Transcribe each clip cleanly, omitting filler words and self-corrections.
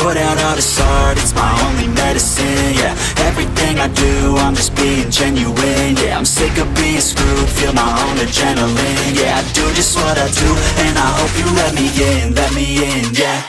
put out all this art, it's my only medicine, yeah. Everything I do, I'm just being genuine, yeah. I'm sick of being screwed, feel my own adrenaline, yeah. I do just what I do, and I hope you let me in, yeah.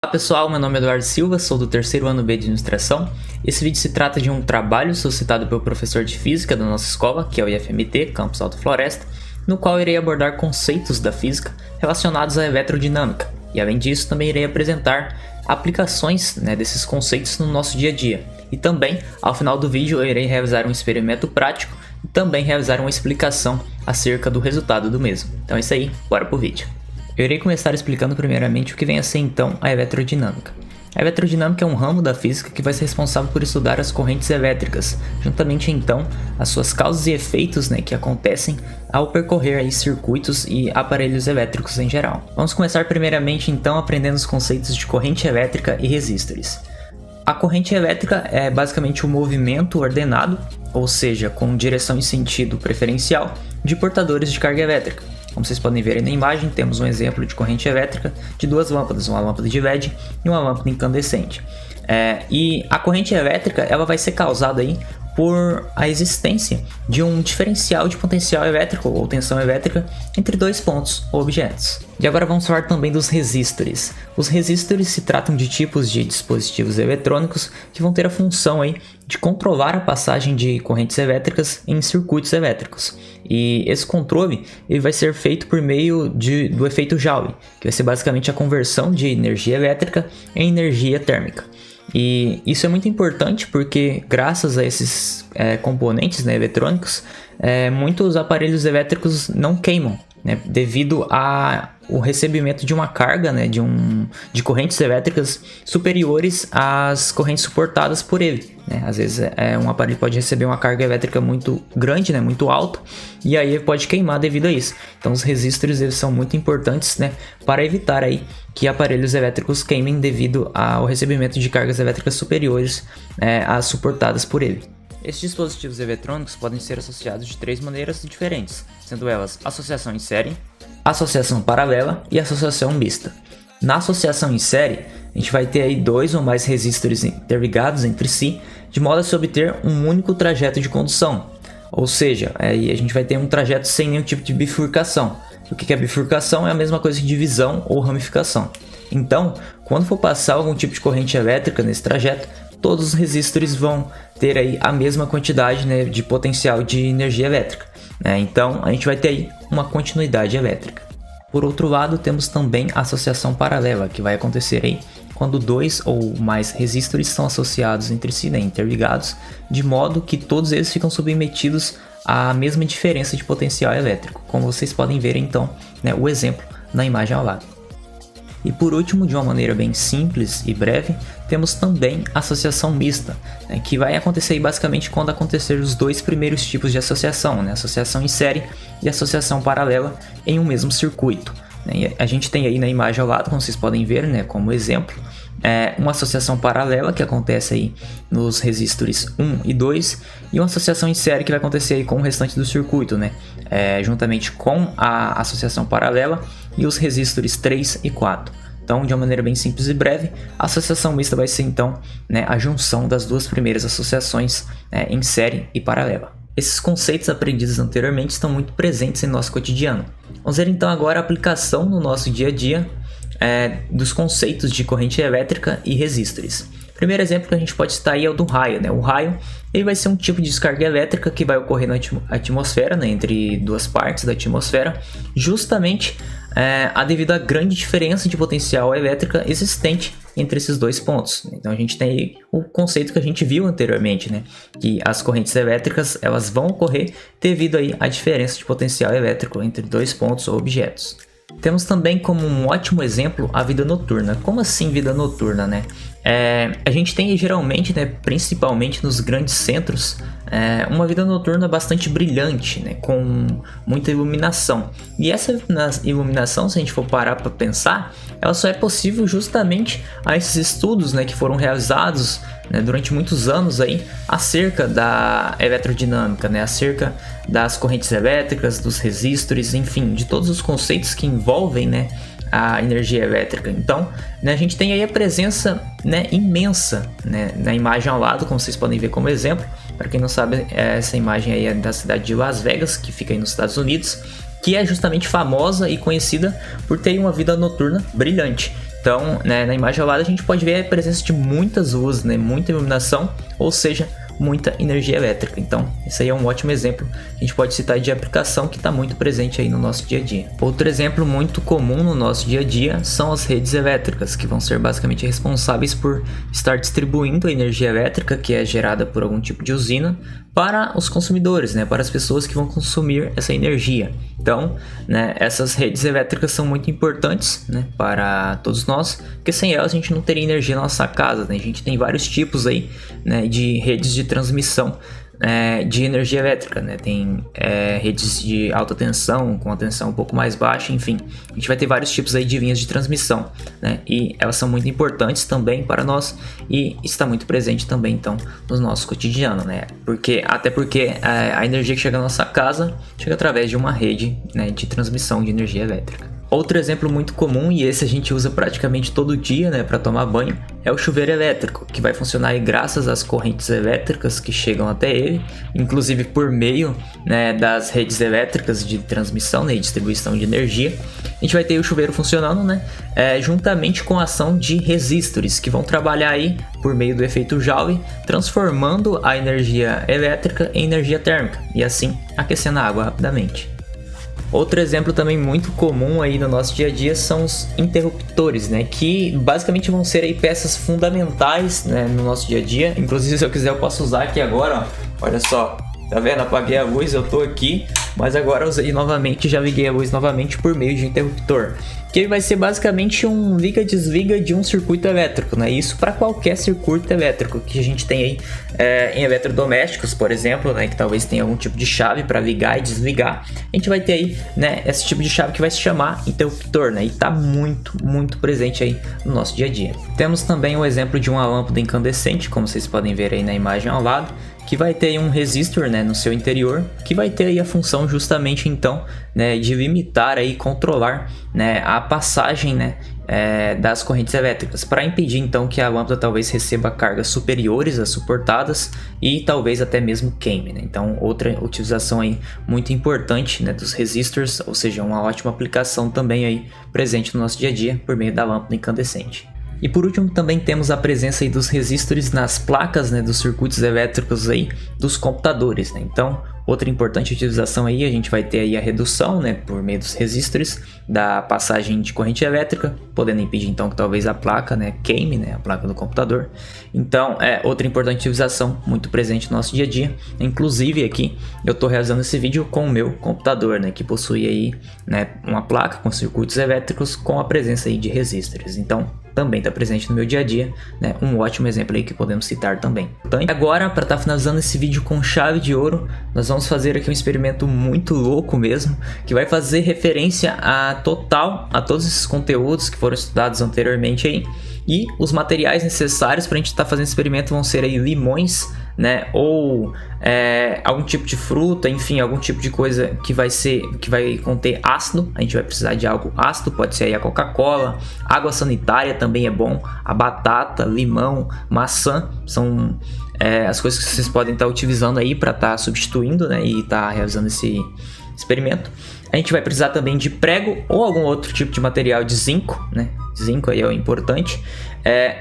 Olá pessoal, meu nome é Eduardo Silva, sou do terceiro ano B de Administração. Esse vídeo se trata de um trabalho solicitado pelo professor de Física da nossa escola, que é o IFMT, Campus Alto Floresta, no qual irei abordar conceitos da física relacionados à eletrodinâmica. E além disso, também irei apresentar aplicações desses conceitos no nosso dia a dia. E também, ao final do vídeo, eu irei realizar um experimento prático e também realizar uma explicação acerca do resultado do mesmo. Então é isso aí, bora pro vídeo. Eu irei começar explicando primeiramente o que vem a ser então a eletrodinâmica. A eletrodinâmica é um ramo da física que vai ser responsável por estudar as correntes elétricas, juntamente então as suas causas e efeitos que acontecem ao percorrer aí circuitos e aparelhos elétricos em geral. Vamos começar primeiramente então aprendendo os conceitos de corrente elétrica e resistores. A corrente elétrica é basicamente um movimento ordenado, ou seja, com direção e sentido preferencial, de portadores de carga elétrica. Como vocês podem ver aí na imagem, temos um exemplo de corrente elétrica de duas lâmpadas, uma lâmpada de LED e uma lâmpada incandescente. E a corrente elétrica ela vai ser causada aí por a existência de um diferencial de potencial elétrico ou tensão elétrica entre dois pontos ou objetos. E agora vamos falar também dos resistores. Os resistores se tratam de tipos de dispositivos eletrônicos que vão ter a função aí de controlar a passagem de correntes elétricas em circuitos elétricos. E esse controle ele vai ser feito por meio do efeito Joule, que vai ser basicamente a conversão de energia elétrica em energia térmica. E isso é muito importante porque graças a esses componentes eletrônicos, muitos aparelhos elétricos não queimam, devido ao recebimento de uma carga de correntes elétricas superiores às correntes suportadas por ele. Às vezes um aparelho pode receber uma carga elétrica muito grande, muito alta, e aí ele pode queimar devido a isso. Então os resistores eles são muito importantes para evitar aí que aparelhos elétricos queimem devido ao recebimento de cargas elétricas superiores às suportadas por ele. Esses dispositivos eletrônicos podem ser associados de três maneiras diferentes, sendo elas associação em série, associação paralela e associação mista. Na associação em série, a gente vai ter aí dois ou mais resistores interligados entre si, de modo a se obter um único trajeto de condução. Ou seja, aí a gente vai ter um trajeto sem nenhum tipo de bifurcação. O que é bifurcação? É a mesma coisa que divisão ou ramificação. Então, quando for passar algum tipo de corrente elétrica nesse trajeto, todos os resistores vão ter aí a mesma quantidade de potencial de energia elétrica. Então, a gente vai ter aí uma continuidade elétrica. Por outro lado, temos também a associação paralela, que vai acontecer aí quando dois ou mais resistores são associados entre si, interligados, de modo que todos eles ficam submetidos à mesma diferença de potencial elétrico, como vocês podem ver então o exemplo na imagem ao lado. E por último, de uma maneira bem simples e breve, temos também a associação mista, que vai acontecer basicamente quando acontecer os dois primeiros tipos de associação, associação em série e associação paralela em um mesmo circuito. E a gente tem aí na imagem ao lado, como vocês podem ver, como exemplo, uma associação paralela que acontece aí nos resistores 1 e 2 e uma associação em série que vai acontecer aí com o restante do circuito, juntamente com a associação paralela e os resistores 3 e 4. Então, de uma maneira bem simples e breve, a associação mista vai ser então a junção das duas primeiras associações em série e paralela. Esses conceitos aprendidos anteriormente estão muito presentes em nosso cotidiano. Vamos ver então agora a aplicação no nosso dia a dia dos conceitos de corrente elétrica e resistores. O primeiro exemplo que a gente pode citar aí é o do raio. O raio ele vai ser um tipo de descarga elétrica que vai ocorrer na atmosfera, entre duas partes da atmosfera, justamente devido à grande diferença de potencial elétrica existente entre esses dois pontos. Então a gente tem aí o conceito que a gente viu anteriormente, que as correntes elétricas elas vão ocorrer devido aí à diferença de potencial elétrico entre dois pontos ou objetos. Temos também como um ótimo exemplo a vida noturna. Como assim vida noturna, a gente tem geralmente, né, principalmente nos grandes centros, uma vida noturna bastante brilhante, né, com muita iluminação. E essa iluminação, se a gente for parar para pensar, ela só é possível justamente a esses estudos, né, que foram realizados, né, durante muitos anos aí, acerca da eletrodinâmica, né, acerca das correntes elétricas, dos resistores, enfim, de todos os conceitos que envolvem, né, a energia elétrica. Então, né, a gente tem aí a presença, né, imensa, né, na imagem ao lado, como vocês podem ver como exemplo. Para quem não sabe, essa imagem aí é da cidade de Las Vegas, que fica aí nos Estados Unidos, que é justamente famosa e conhecida por ter uma vida noturna brilhante. Então, né, na imagem ao lado a gente pode ver a presença de muitas luzes, né, muita iluminação, ou seja, muita energia elétrica. Então, esse aí é um ótimo exemplo que a gente pode citar de aplicação que está muito presente aí no nosso dia a dia. Outro exemplo muito comum no nosso dia a dia são as redes elétricas, que vão ser basicamente responsáveis por estar distribuindo a energia elétrica que é gerada por algum tipo de usina para os consumidores, né, para as pessoas que vão consumir essa energia. Então, né, essas redes elétricas são muito importantes, né, para todos nós, porque sem elas a gente não teria energia na nossa casa, né? A gente tem vários tipos aí, né, de redes de transmissão de energia elétrica, né? Tem redes de alta tensão, com a tensão um pouco mais baixa, enfim, a gente vai ter vários tipos aí de linhas de transmissão, né? E elas são muito importantes também para nós e está muito presente também, então, no nosso cotidiano, né? Até porque a energia que chega na nossa casa chega através de uma rede, né, de transmissão de energia elétrica. Outro exemplo muito comum, e esse a gente usa praticamente todo dia, né, para tomar banho, é o chuveiro elétrico, que vai funcionar aí graças às correntes elétricas que chegam até ele, inclusive por meio, né, das redes elétricas de transmissão, né, e distribuição de energia. A gente vai ter o chuveiro funcionando, né, juntamente com a ação de resistores, que vão trabalhar aí por meio do efeito Joule, transformando a energia elétrica em energia térmica, e assim aquecendo a água rapidamente. Outro exemplo também muito comum aí no nosso dia a dia são os interruptores, né, que basicamente vão ser aí peças fundamentais, né, no nosso dia a dia. Inclusive, se eu quiser eu posso usar aqui agora, ó. Olha só, tá vendo? Apaguei a luz, eu tô aqui, mas agora eu usei novamente, já liguei a luz novamente por meio de interruptor, que vai ser basicamente um liga-desliga de um circuito elétrico, né? Isso para qualquer circuito elétrico que a gente tem aí em eletrodomésticos, por exemplo, né? Que talvez tenha algum tipo de chave para ligar e desligar. A gente vai ter aí, né, esse tipo de chave que vai se chamar interruptor, né? E tá muito presente aí no nosso dia a dia. Temos também o exemplo de uma lâmpada incandescente, como vocês podem ver aí na imagem ao lado, que vai ter um resistor, né, no seu interior, que vai ter aí a função justamente então, né, de limitar aí, controlar, né, a passagem, né, das correntes elétricas, para impedir então que a lâmpada talvez receba cargas superiores às suportadas e talvez até mesmo queime, né? Então, outra utilização aí muito importante, né, dos resistors, ou seja, uma ótima aplicação também aí presente no nosso dia a dia por meio da lâmpada incandescente. E por último também temos a presença aí dos resistores nas placas, né, dos circuitos elétricos aí dos computadores, né? Então, outra importante utilização aí, a gente vai ter aí a redução, né, por meio dos resistores da passagem de corrente elétrica, podendo impedir então que talvez a placa, né, queime, né, a placa do computador. Então, outra importante utilização muito presente no nosso dia a dia. Inclusive aqui eu estou realizando esse vídeo com o meu computador, né, que possui aí, né, uma placa com circuitos elétricos com a presença aí de resistores. Então, também está presente no meu dia a dia, né? Um ótimo exemplo aí que podemos citar também. Agora, para estar finalizando esse vídeo com chave de ouro, nós vamos fazer aqui um experimento muito louco mesmo, que vai fazer referência a todos esses conteúdos que foram estudados anteriormente aí. E os materiais necessários para a gente estar fazendo esse experimento vão ser aí limões, né, ou algum tipo de fruta, enfim, algum tipo de coisa que vai conter ácido. A gente vai precisar de algo ácido, pode ser aí a Coca-Cola, água sanitária também é bom, a batata, limão, maçã, são as coisas que vocês podem estar utilizando aí para estar substituindo, né, e estar realizando esse experimento. A gente vai precisar também de prego ou algum outro tipo de material de zinco, né? Zinco aí é o importante.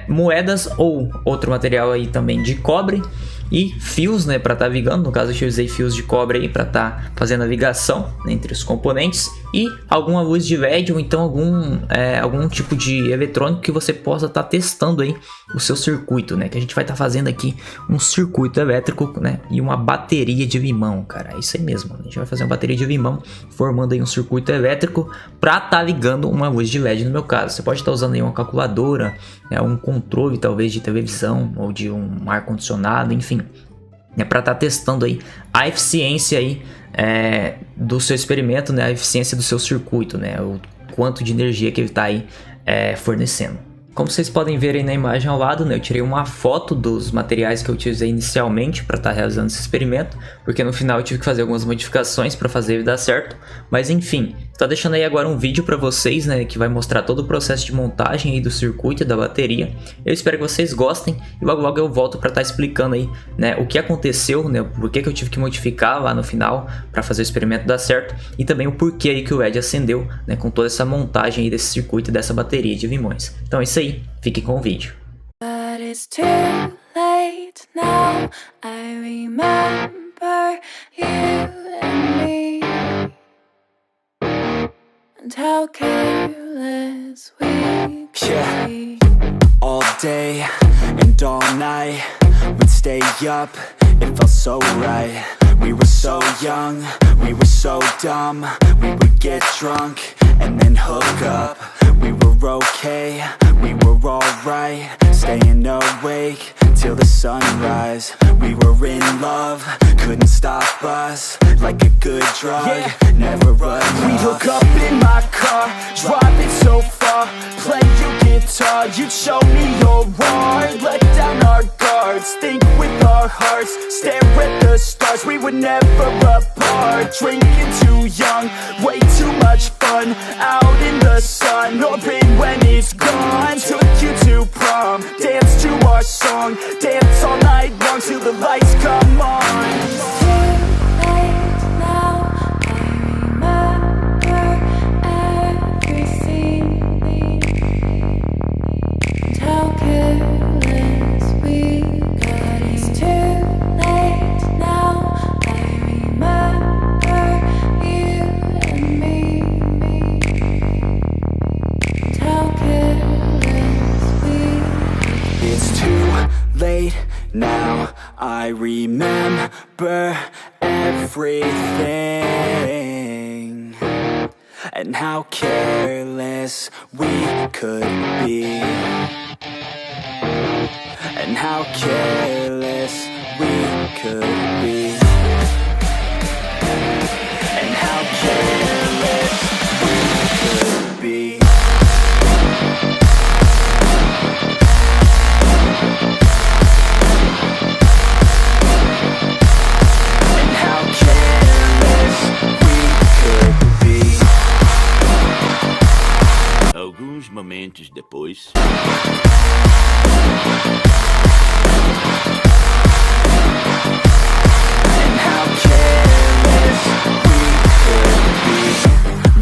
Moedas ou outro material aí também de cobre. e fios, né, para estar ligando. No caso eu usei fios de cobre aí para estar fazendo a ligação, né, entre os componentes, e alguma luz de LED ou então algum tipo de eletrônico que você possa estar testando aí o seu circuito, né, que a gente vai estar fazendo aqui um circuito elétrico, né, e uma bateria de limão, cara, é isso aí mesmo, a gente vai fazer uma bateria de limão formando aí um circuito elétrico para estar ligando uma luz de LED no meu caso. Você pode estar usando aí uma calculadora, né, um controle talvez de televisão ou de um ar condicionado, enfim, né, para estar testando aí a eficiência aí do seu experimento, né, a eficiência do seu circuito, né, o quanto de energia que ele está aí fornecendo. Como vocês podem ver aí na imagem ao lado, né, eu tirei uma foto dos materiais que eu utilizei inicialmente para estar realizando esse experimento, porque no final eu tive que fazer algumas modificações para fazer ele dar certo, mas enfim, tô deixando aí agora um vídeo para vocês, né, que vai mostrar todo o processo de montagem aí do circuito e da bateria. Eu espero que vocês gostem e logo logo eu volto para estar explicando aí, né, o que aconteceu, né, por que eu tive que modificar lá no final para fazer o experimento dar certo e também o porquê aí que o LED acendeu, né, com toda essa montagem aí desse circuito e dessa bateria de limões. Então é isso aí. Fique com o vídeo. But it's too late now. I remember you and me, and how careless we could be. All day and all night, we'd stay up, it felt so right. We were so young, we were so dumb. We would get drunk and then hook up. We were okay, we were alright, staying awake till the sunrise. We were in love, couldn't stop us, like a good drug, never enough. We'd hook up in my car, drive it so far, play your guitar, you'd show me your art, let down our guards, think with our hearts, stare at the stars. We were never apart, drinking too young, way too much fun, out in the sun, hoping when it's gone. Took you to prom, dance to our song, dance all night long till the lights come on. Now I remember everything, and how careless we could be, and how careless we could be, and how careless we could be. Alguns momentos depois. And how careless we could be.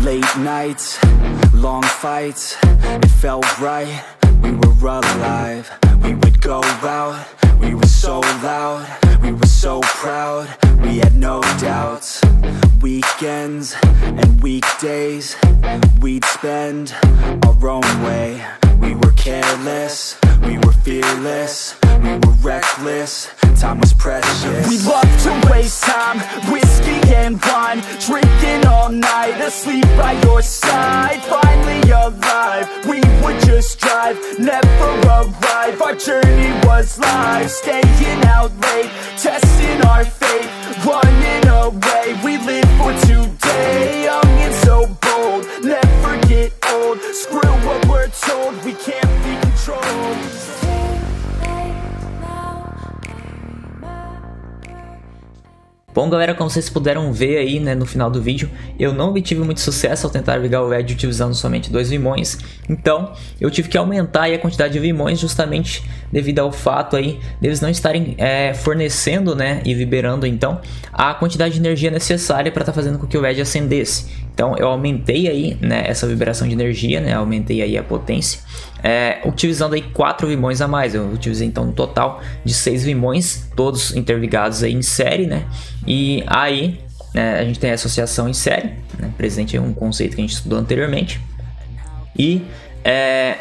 Late nights, long fights, it felt right, we were alive. We would go out, we were so loud, we were so proud, we had no doubts. Weekends and weekdays, we'd spend our own way. We were careless, we were fearless, we were reckless, time was precious. We loved to waste time, whiskey and wine, drinking all night, asleep by your side. Finally alive, we would just drive, never arrive. Our journey was live, staying out late, testing our fate, running away. We live for today, young and so bold, never get old. Screw what we're told, we can't be controlled. Bom, galera, como vocês puderam ver aí, né, no final do vídeo, eu não obtive muito sucesso ao tentar ligar o LED utilizando somente 2 limões, então eu tive que aumentar aí a quantidade de limões justamente devido ao fato aí deles não estarem fornecendo, né, e liberando então a quantidade de energia necessária para estar fazendo com que o LED acendesse. Então eu aumentei aí, né, essa vibração de energia, né, aumentei aí a potência, utilizando aí 4 vimões a mais. Eu utilizei então um total de 6 vimões, todos interligados aí em série, né, e aí a gente tem a associação em série, né, presente em um conceito que a gente estudou anteriormente. E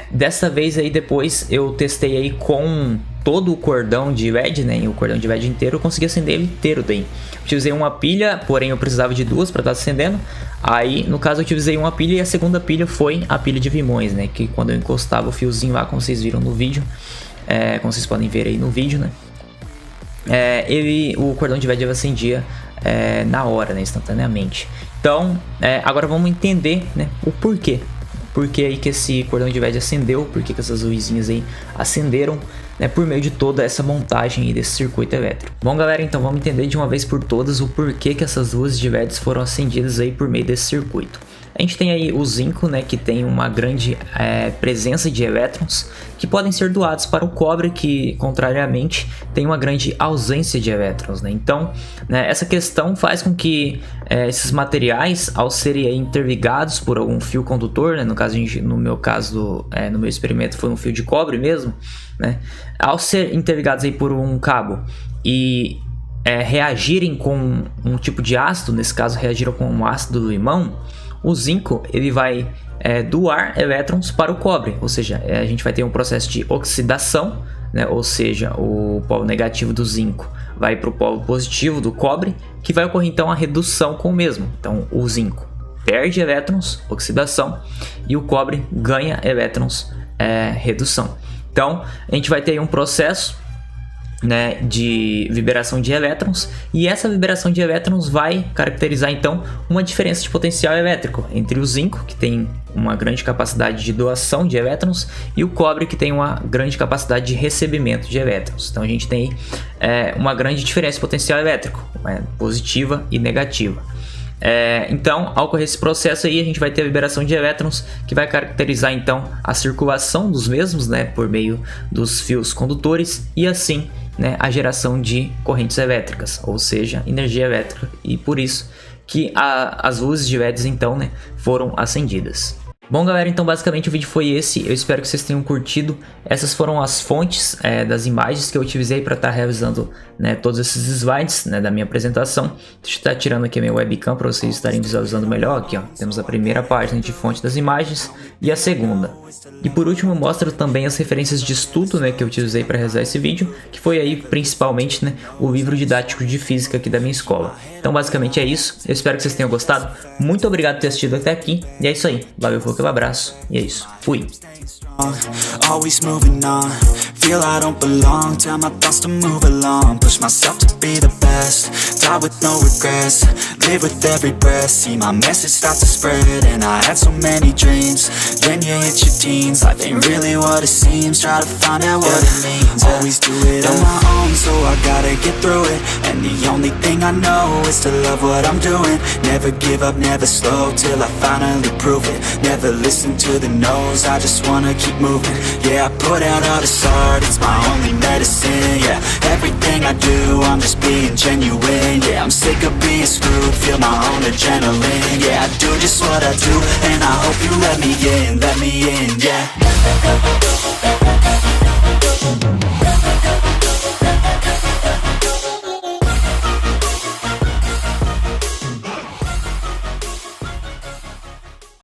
dessa vez aí depois eu testei aí com todo o cordão de LED, né, e o cordão de LED inteiro eu consegui acender ele inteiro daí. Utilizei uma pilha, porém eu precisava de 2 para estar acendendo. Aí no caso eu utilizei uma pilha e a segunda pilha foi a pilha de vimões, né, que quando eu encostava o fiozinho lá, como vocês viram no vídeo, como vocês podem ver aí no vídeo, né, o cordão de LED acendia na hora, né, instantaneamente. Então agora vamos entender, né, o porquê. Por que aí que esse cordão de LED acendeu, por que essas luzinhas aí acenderam, né, por meio de toda essa montagem aí desse circuito elétrico. Bom galera, então vamos entender de uma vez por todas o porquê que essas luzes de LEDs foram acendidas aí por meio desse circuito. A gente tem aí o zinco, né, que tem uma grande presença de elétrons que podem ser doados para o cobre, que contrariamente tem uma grande ausência de elétrons, né? Então, né, essa questão faz com que esses materiais, ao serem interligados por algum fio condutor, né, no meu caso, no meu experimento foi um fio de cobre mesmo, né, ao ser interligados aí por um cabo e reagirem com um tipo de ácido, nesse caso reagiram com um ácido do limão, o zinco ele vai doar elétrons para o cobre, ou seja, a gente vai ter um processo de oxidação, né? Ou seja, o polo negativo do zinco vai para o polo positivo do cobre, que vai ocorrer então a redução com o mesmo. Então o zinco perde elétrons, oxidação, e o cobre ganha elétrons, redução. Então a gente vai ter aí um processo, né, de vibração de elétrons, e essa vibração de elétrons vai caracterizar então uma diferença de potencial elétrico entre o zinco, que tem uma grande capacidade de doação de elétrons, e o cobre, que tem uma grande capacidade de recebimento de elétrons. Então a gente tem uma grande diferença de potencial elétrico, positiva e negativa. Então, ao ocorrer esse processo aí, a gente vai ter a vibração de elétrons, que vai caracterizar então a circulação dos mesmos, né, por meio dos fios condutores, e assim, né, a geração de correntes elétricas, ou seja, energia elétrica, e por isso que as luzes de LEDs então, né, foram acendidas. Bom galera, então basicamente o vídeo foi esse, eu espero que vocês tenham curtido. Essas foram as fontes das imagens que eu utilizei para estar realizando, né, todos esses slides, né, da minha apresentação. Deixa eu estar tirando aqui a minha webcam para vocês estarem visualizando melhor. Aqui ó, temos a primeira página de fonte das imagens e a segunda. E por último eu mostro também as referências de estudo, né, que eu utilizei para realizar esse vídeo, que foi aí principalmente, né, o livro didático de física aqui da minha escola. Então basicamente é isso, eu espero que vocês tenham gostado, muito obrigado por ter assistido até aqui, e é isso aí, valeu, aquele abraço, e é isso, fui! Always moving on, feel I don't belong, tell my thoughts to move along, push myself to be the best, die with no regrets, live with every breath, see my message start to spread, and I had so many dreams, then you hit your teens, life ain't really what it seems, try to find out what it means, always do it on my own, so I gotta get through it, and the only thing I know is to love what I'm doing, never give up, never slow, till I finally prove it, never listen to the no's, I just wanna keep moving, yeah, I put out all this art, it's my only medicine, yeah, everything I do, I'm just being genuine, yeah, I'm sick of being screwed, feel my own adrenaline, yeah, I do just what I do, and I hope you let me in, yeah.